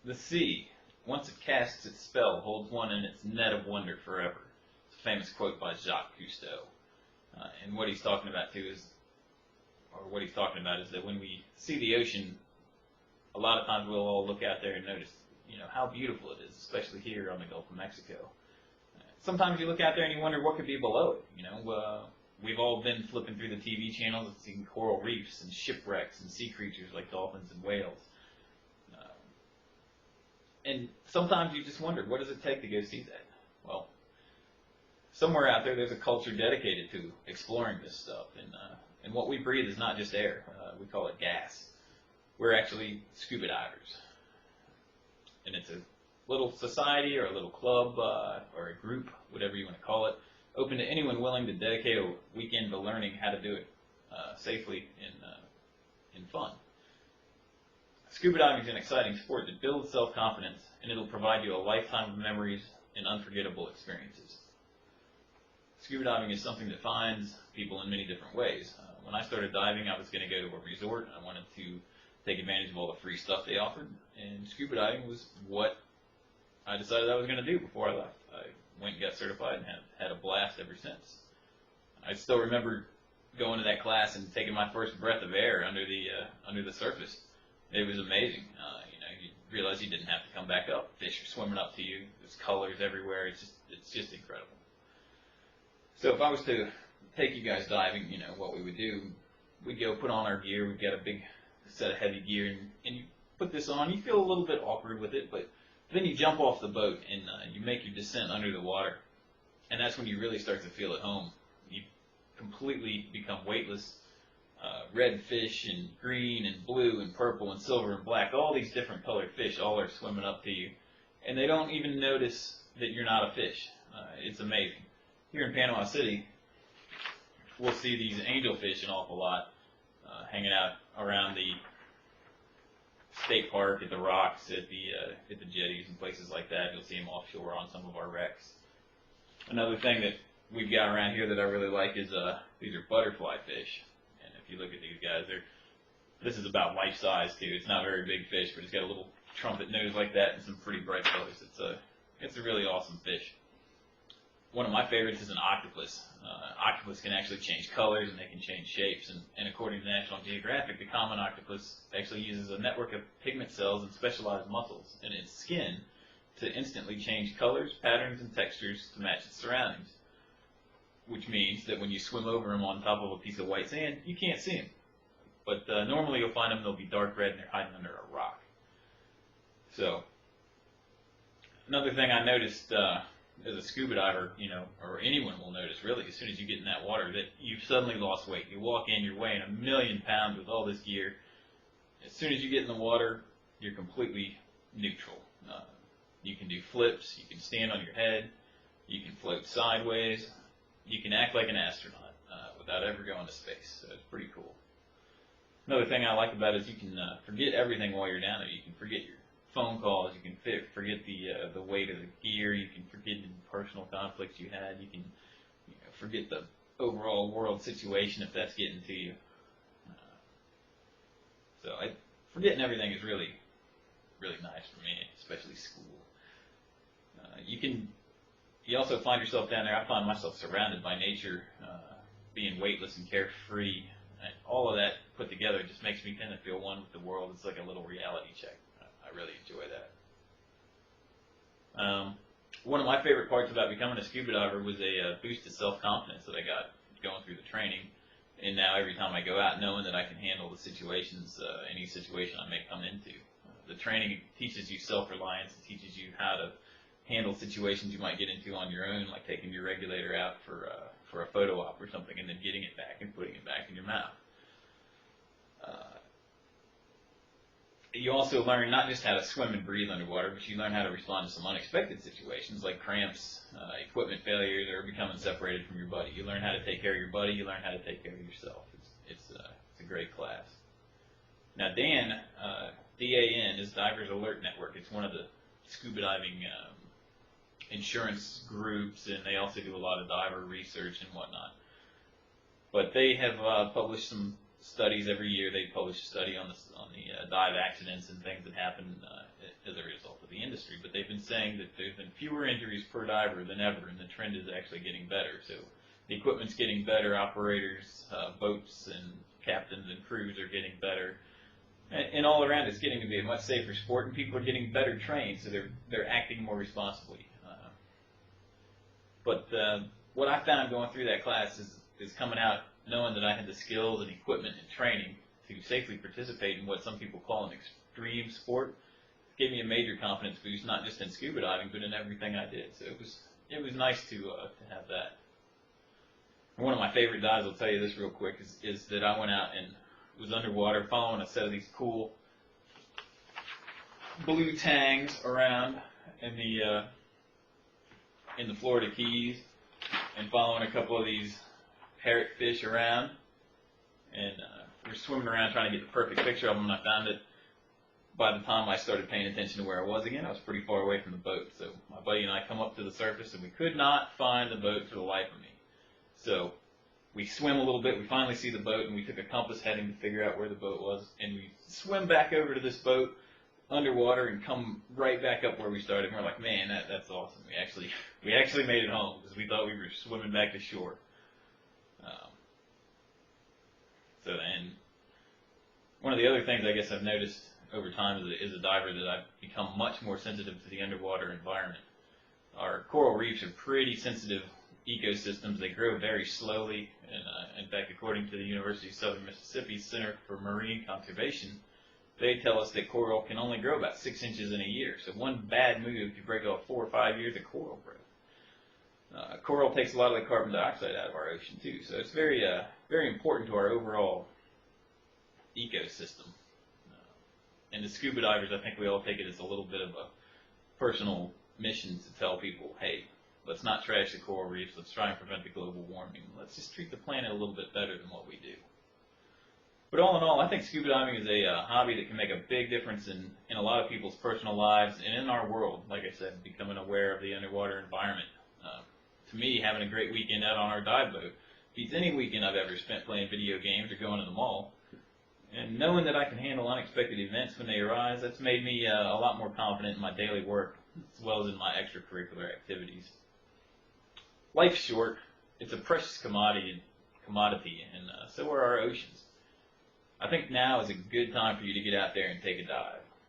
The sea, once it casts its spell, holds one in its net of wonder forever. It's a famous quote by Jacques Cousteau. And what he's talking about too is, or what he's talking about is that when we see the ocean, a lot of times we'll all look out there and notice, how beautiful it is, especially here on the Gulf of Mexico. Sometimes you look out there and you wonder what could be below it. We've all been flipping through the TV channels and seen coral reefs and shipwrecks and sea creatures like dolphins and whales. And sometimes you just wonder, what does it take to go see that? Well, somewhere out there's a culture dedicated to exploring this stuff. And what we breathe is not just air. We call it gas. We're actually scuba divers. And it's a little society or a little club or a group, whatever you want to call it, open to anyone willing to dedicate a weekend to learning how to do it safely and fun. Scuba diving is an exciting sport that builds self-confidence, and it'll provide you a lifetime of memories and unforgettable experiences. Scuba diving is something that finds people in many different ways. When I started diving, I was going to go to a resort. I wanted to take advantage of all the free stuff they offered, and scuba diving was what I decided I was going to do before I left. I went and got certified and had a blast ever since. I still remember going to that class and taking my first breath of air under the surface. It was amazing. You realize you didn't have to come back up. Fish are swimming up to you. There's colors everywhere. It's just incredible. So if I was to take you guys diving, what we would do, we'd go put on our gear. We've got a big set of heavy gear, and you put this on. You feel a little bit awkward with it, but then you jump off the boat and you make your descent under the water, and that's when you really start to feel at home. You completely become weightless. Red fish and green and blue and purple and silver and black, all these different colored fish all are swimming up to you, and they don't even notice that you're not a fish. It's amazing. Here in Panama City, we'll see these angelfish an awful lot hanging out around the state park, at the rocks, at the jetties and places like that. You'll see them offshore on some of our wrecks. Another thing that we've got around here that I really like is these are butterfly fish. And if you look at these guys, this is about life size too. It's not a very big fish, but it's got a little trumpet nose like that and some pretty bright colors. It's a really awesome fish. One of my favorites is an octopus. Octopus can actually change colors and they can change shapes. And according to National Geographic, the common octopus actually uses a network of pigment cells and specialized muscles in its skin to instantly change colors, patterns, and textures to match its surroundings. Which means that when you swim over them on top of a piece of white sand, you can't see them. But normally you'll find them, they'll be dark red and they're hiding under a rock. So, another thing I noticed as a scuba diver, or anyone will notice really, as soon as you get in that water, that you've suddenly lost weight. You walk in, you're weighing 1,000,000 pounds with all this gear. As soon as you get in the water, you're completely neutral. You can do flips, you can stand on your head, you can float sideways, you can act like an astronaut without ever going to space. So it's pretty cool. Another thing I like about it is you can forget everything while you're down there. You can forget your phone calls, you can forget the weight of the gear, you can forget any personal conflicts you had, you can forget the overall world situation if that's getting to you. Forgetting everything is really, really nice for me, especially school. You also find yourself down there. I find myself surrounded by nature, being weightless and carefree. And all of that put together just makes me kind of feel one with the world. It's like a little reality check. I really enjoy that. One of my favorite parts about becoming a scuba diver was a boost of self-confidence that I got going through the training. And now every time I go out, knowing that I can handle the situations, any situation I may come into. The training teaches you self-reliance. It teaches you how to handle situations you might get into on your own, like taking your regulator out for a photo op or something and then getting it back and putting it back in your mouth. You also learn not just how to swim and breathe underwater, but you learn how to respond to some unexpected situations like cramps, equipment failures, or becoming separated from your buddy. You learn how to take care of your buddy. You learn how to take care of yourself. It's a great class. Now, DAN, D-A-N, is Divers Alert Network. It's one of the scuba diving insurance groups, and they also do a lot of diver research and whatnot. But they have published some studies every year. They publish a study on the dive accidents and things that happen as a history, but they've been saying that there's been fewer injuries per diver than ever, and the trend is actually getting better. So the equipment's getting better, operators, boats and captains and crews are getting better, and all around it's getting to be a much safer sport, and people are getting better trained, so they're acting more responsibly. But what I found going through that class is coming out knowing that I had the skills and equipment and training to safely participate in what some people call an extreme sport. It gave me a major confidence boost, not just in scuba diving, but in everything I did. So it was nice to have that. And one of my favorite dives, I'll tell you this real quick, is that I went out and was underwater following a set of these cool blue tangs around in the Florida Keys, and following a couple of these parrotfish around, and we're swimming around trying to get the perfect picture of them, and I found that by the time I started paying attention to where I was again, I was pretty far away from the boat. So my buddy and I come up to the surface, and we could not find the boat for the life of me. So we swim a little bit, we finally see the boat, and we took a compass heading to figure out where the boat was, and we swim back over to this boat underwater and come right back up where we started. And we're like, man, that's awesome. We actually made it home because we thought we were swimming back to shore. And one of the other things I guess I've noticed over time as a diver that I've become much more sensitive to the underwater environment. Our coral reefs are pretty sensitive ecosystems. They grow very slowly, and in fact, according to the University of Southern Mississippi Center for Marine Conservation, they tell us that coral can only grow about 6 inches in a year. So one bad move could break off 4 or 5 years of coral growth. Coral takes a lot of the carbon dioxide out of our ocean too, so it's very important to our overall ecosystem. And as scuba divers, I think we all take it as a little bit of a personal mission to tell people, hey, let's not trash the coral reefs, let's try and prevent the global warming, let's just treat the planet a little bit better than what we do. But all in all, I think scuba diving is a hobby that can make a big difference in a lot of people's personal lives and in our world. Like I said, becoming aware of the underwater environment. To me, having a great weekend out on our dive boat beats any weekend I've ever spent playing video games or going to the mall. And knowing that I can handle unexpected events when they arise, that's made me a lot more confident in my daily work as well as in my extracurricular activities. Life's short. It's a precious commodity, and so are our oceans. I think now is a good time for you to get out there and take a dive.